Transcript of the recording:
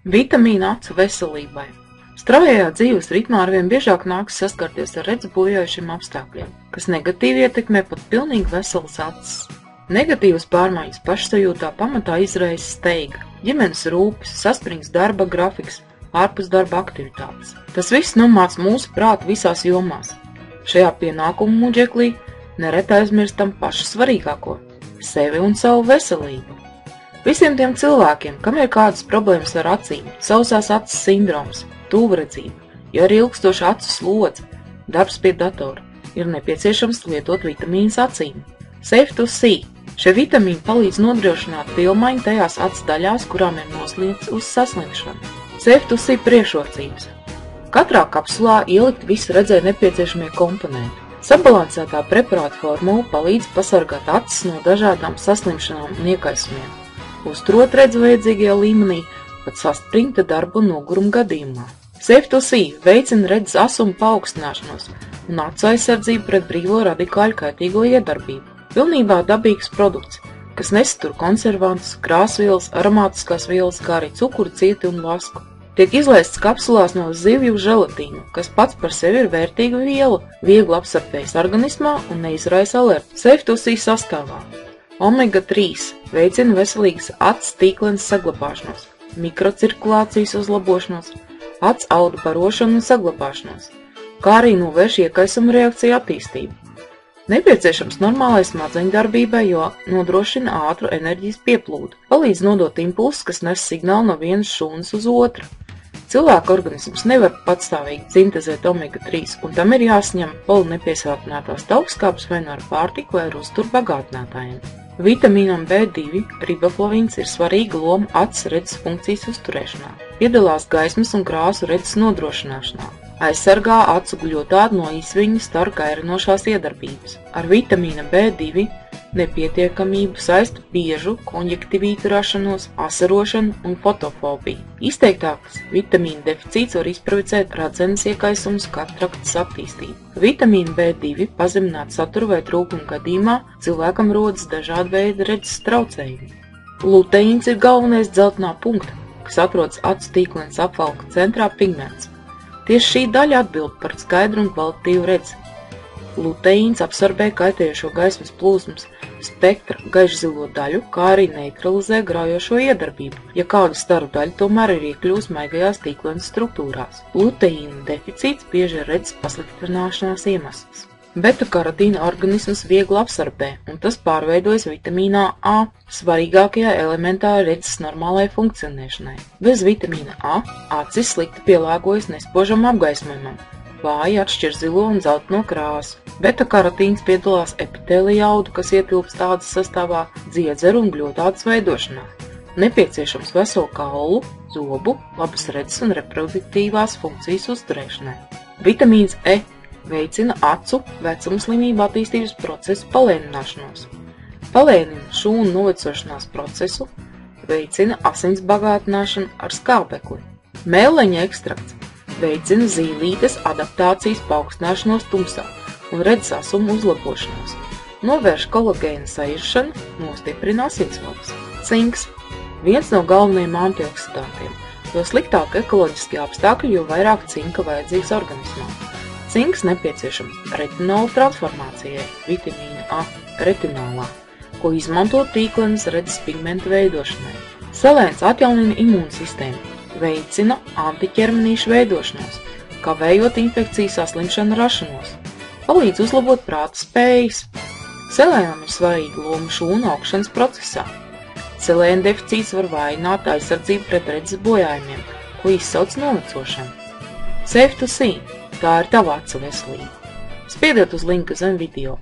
Vitamīna acu veselībai. Straujajā dzīves ritmā arvien biežāk nākas saskarties ar redzes bojājušiem apstākļiem, kas negatīvi ietekmē pat pilnīgi veselas acis. Negatīvas pārmaiņas pašsajūtā pamatā izraisa steiga, ģimenes rūpes, saspringts darba grafiks, ārpus darba aktivitātes. Tas viss nomāc mūsu prātu visās jomās. Šajā pienākumu muģeklī nereti aizmirstam pašu svarīgāko – sevi un savu veselību. Visiem tiem cilvēkiem, kam ir kādas problēmas ar acīm, sausās acis sindroms, tuvredzība, ja ir ilgstoša acu slodze, darbs pie datora, ir nepieciešams lietot vitamīnus acīm. Safe to See. Šie vitamīni palīdz nodrošināt pilmaiņu tajās acu daļās, kurām ir nosliedz uz saslimšanu. Safe to See priekšrocības. Katrā kapsulā ielikt visi redzē nepieciešamie komponenti. Sabalansētā preparāta formula palīdz pasargāt acis no dažādām saslimšanām un iekaisumiem, uzturot redzi vajadzīgajā līmenī pat saspringta darba un noguruma gadījumā. Safe to See veicina redzes asuma paaugstināšanos un acu aizsardzību pret brīvo radikāļu kaitīgo iedarbību. Pilnībā dabīgs produkts, kas nesatur konservantus, krāsvielas, aromātiskās vielas, kā arī cukuru, cieti un vasku. Tiek izlaists kapsulās no zivju želatīnu, kas pats par sevi ir vērtīga viela, viegli absorbējas organismā un neizraisa alerģiju. Safe to See sastāvā omega-3 veicina veselīgas acu tīklenes saglabāšanos, mikrocirkulācijas uzlabošanos, acu audu barošanu un saglabāšanos, kā arī novērš iekaisuma reakciju attīstību. Nepieciešams normālai smadzeņu darbībai, jo nodrošina ātru enerģijas pieplūdu, palīdz nodot impulsus, kas nes signālu no vienas šūnas uz otru. Cilvēka organisms nevar patstāvīgi sintezēt omega-3, un tam ir jāsaņem polinepiesātinātās taukskāpes vai nu ar pārtiku vai ar uzturu bagātinātājiem. Vitamīnam B2 riboflavīns ir svarīga loma acis redzes funkcijas uzturēšanā, piedalās gaismas un krāsu redzes nodrošināšanā, aizsargā acu guļotādu no izviņu staru kairinošās iedarbības. Ar vitamīna B2 nepietiekamību saista biežu konjektivītu rašanos, asarošanu un fotofobiju. Izteiktāks vitamīna deficīts var izprovocēt radzenes iekaisumus, kataraktas attīstību. Vitamīna B2 pazemināt saturu vai trūkumu gadījumā cilvēkam rodas dažādi veidi redzes traucējumi. Luteīns ir galvenais dzeltenā punkta, kas atrodas acu tīklenes apvalka centrā pigments. Tieši šī daļa atbild par skaidru un kvalitatīvu redzi. Luteīns absorbē kaitējošo gaismas plūsmas spektra gaišzilo daļu, kā arī neutralizē graujošo iedarbību, ja kāda staru daļa tomēr ir iekļūst maigajās tīklenes struktūrās. Luteīna deficīts bieži ir redzes pasliktināšanās iemesls. Beta-karotīna organisms viegli absorbē, un tas pārveidojas vitamīnā A, svarīgākajā elementā redzes normālai funkcionēšanai. Bez vitamīna A acis slikti pielāgojas nespožam apgaismojumam, vāji atšķir zilo un dzelteno krāsu. Beta-karotīns piedalās epitēlija audu, kas ietilpst ādas sastāvā, dziedzeru un gļotādas veidošanā. Nepieciešams veselu kaulu, zobu, labas redzes un reproduktīvās funkcijas uzturēšanai. Vitamīns E veicina acu vecuma slimību attīstības procesu palēnināšanos. Palēnina šūnu novecošanās procesu, veicina asins bagātināšanu ar skābekli. Mēleņa ekstrakts veicina zīlītes adaptācijas paaugstināšanos tumsā un redzes asuma uzlabošanos, novērš kolagēna sairšanu, nostiprina asinsvadas. Cinks – viens no galvenajiem antioksidantiem, jo sliktāk ekoloģiskie apstākļi, jo vairāk cinka vajadzīgs organismā. Cinks nepieciešams retinola transformācijai, vitamīna A retinolā, ko izmanto tīklenes redzes pigmenta veidošanai. Selēns atjaunina imūnsistēmu, veicina antiķermenīšu veidošanos, kavējot infekciju saslimšanu rašanos, palīdz uzlabot prāta spējas. Selēnam ir svarīga loma šūnu augšanas procesā. Selēna deficīts var vājināt aizsardzību pret redzes bojājumiem, ko izsauc novecošanu. Safe to See – tā ir tava acu veselība. Spiediet uz linku zem video.